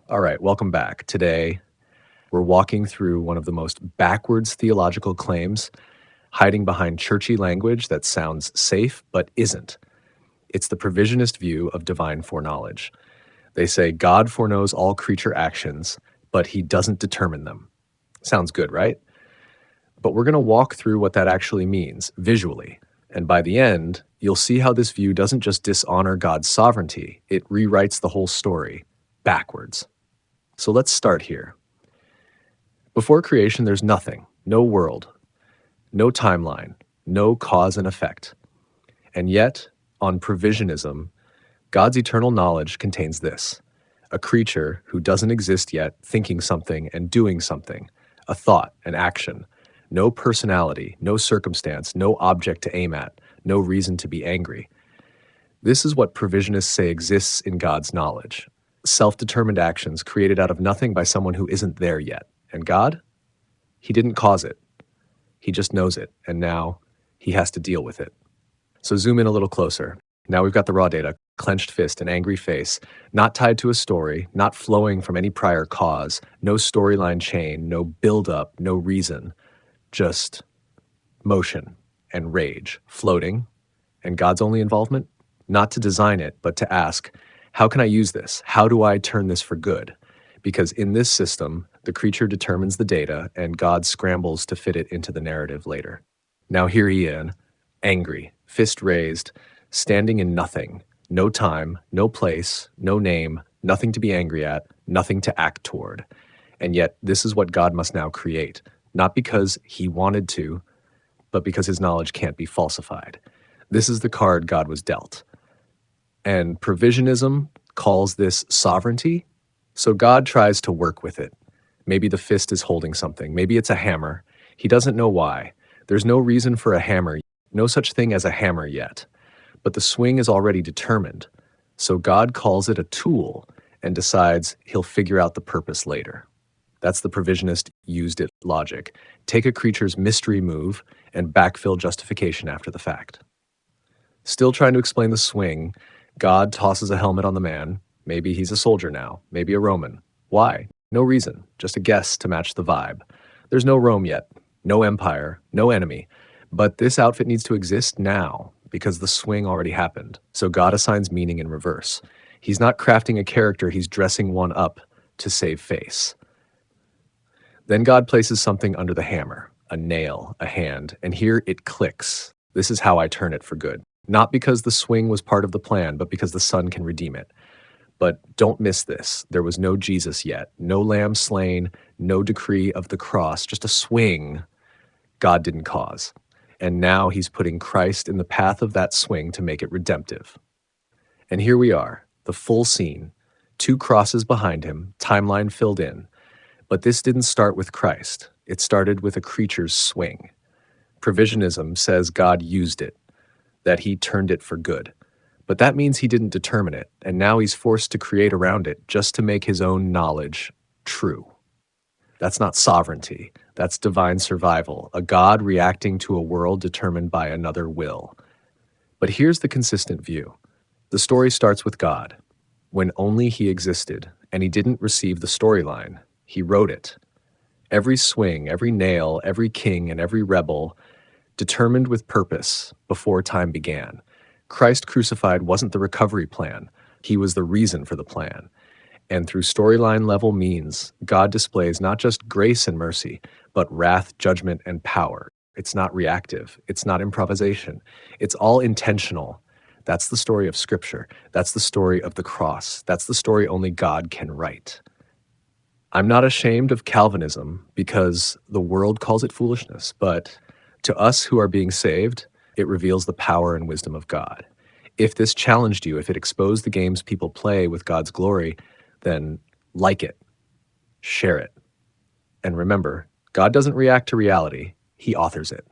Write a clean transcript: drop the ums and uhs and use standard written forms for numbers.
All right, welcome back. Today, we're walking through one of the most backwards theological claims, hiding behind churchy language that sounds safe but isn't. It's the provisionist view of divine foreknowledge. They say God foreknows all creature actions, but he doesn't determine them. Sounds good, right? But we're going to walk through what that actually means visually. And by the end, you'll see how this view doesn't just dishonor God's sovereignty, it rewrites the whole story backwards. So let's start here. Before creation, there's nothing, no world, no timeline, no cause and effect. And yet, on Provisionism, God's eternal knowledge contains this: a creature who doesn't exist yet, thinking something and doing something, a thought, an action, no personality, no circumstance, no object to aim at, no reason to be angry. This is what Provisionists say exists in God's knowledge. Self-determined actions created out of nothing by someone who isn't there yet. And God? He didn't cause it. He just knows it, and now he has to deal with it. So zoom in a little closer. Now we've got the raw data: clenched fist, an angry face, not tied to a story, not flowing from any prior cause, no storyline chain, no build-up, no reason, just motion and rage, floating. And God's only involvement? Not to design it, but to ask, how can I use this? How do I turn this for good? Because in this system, the creature determines the data, and God scrambles to fit it into the narrative later. Now here he is, angry, fist raised, standing in nothing, no time, no place, no name, nothing to be angry at, nothing to act toward. And yet this is what God must now create, not because he wanted to, but because his knowledge can't be falsified. This is the card God was dealt. And Provisionism calls this sovereignty. So God tries to work with it. Maybe the fist is holding something. Maybe it's a hammer. He doesn't know why. There's no reason for a hammer, no such thing as a hammer yet. But the swing is already determined. So God calls it a tool and decides he'll figure out the purpose later. That's the Provisionist used it logic. Take a creature's mystery move and backfill justification after the fact. Still trying to explain the swing, God tosses a helmet on the man. Maybe he's a soldier now, maybe a Roman. Why? No reason, just a guess to match the vibe. There's no Rome yet, no empire, no enemy. But this outfit needs to exist now because the swing already happened. So God assigns meaning in reverse. He's not crafting a character, he's dressing one up to save face. Then God places something under the hammer, a nail, a hand, and here it clicks. This is how I turn it for good. Not because the swing was part of the plan, but because the Son can redeem it. But don't miss this. There was no Jesus yet, no lamb slain, no decree of the cross, just a swing God didn't cause. And now he's putting Christ in the path of that swing to make it redemptive. And here we are, the full scene, 2 crosses behind him, timeline filled in. But this didn't start with Christ. It started with a creature's swing. Provisionism says God used it, that he turned it for good. But that means he didn't determine it, and now he's forced to create around it just to make his own knowledge true. That's not sovereignty. That's divine survival, a God reacting to a world determined by another will. But here's the consistent view. The story starts with God, when only he existed, and he didn't receive the storyline. He wrote it. Every swing, every nail, every king, and every rebel determined with purpose before time began. Christ crucified wasn't the recovery plan. He was the reason for the plan. And through storyline level means, God displays not just grace and mercy, but wrath, judgment, and power. It's not reactive. It's not improvisation. It's all intentional. That's the story of Scripture. That's the story of the cross. That's the story only God can write. I'm not ashamed of Calvinism because the world calls it foolishness, but to us who are being saved, it reveals the power and wisdom of God. If this challenged you, if it exposed the games people play with God's glory, then like it, share it. And remember, God doesn't react to reality, he authors it.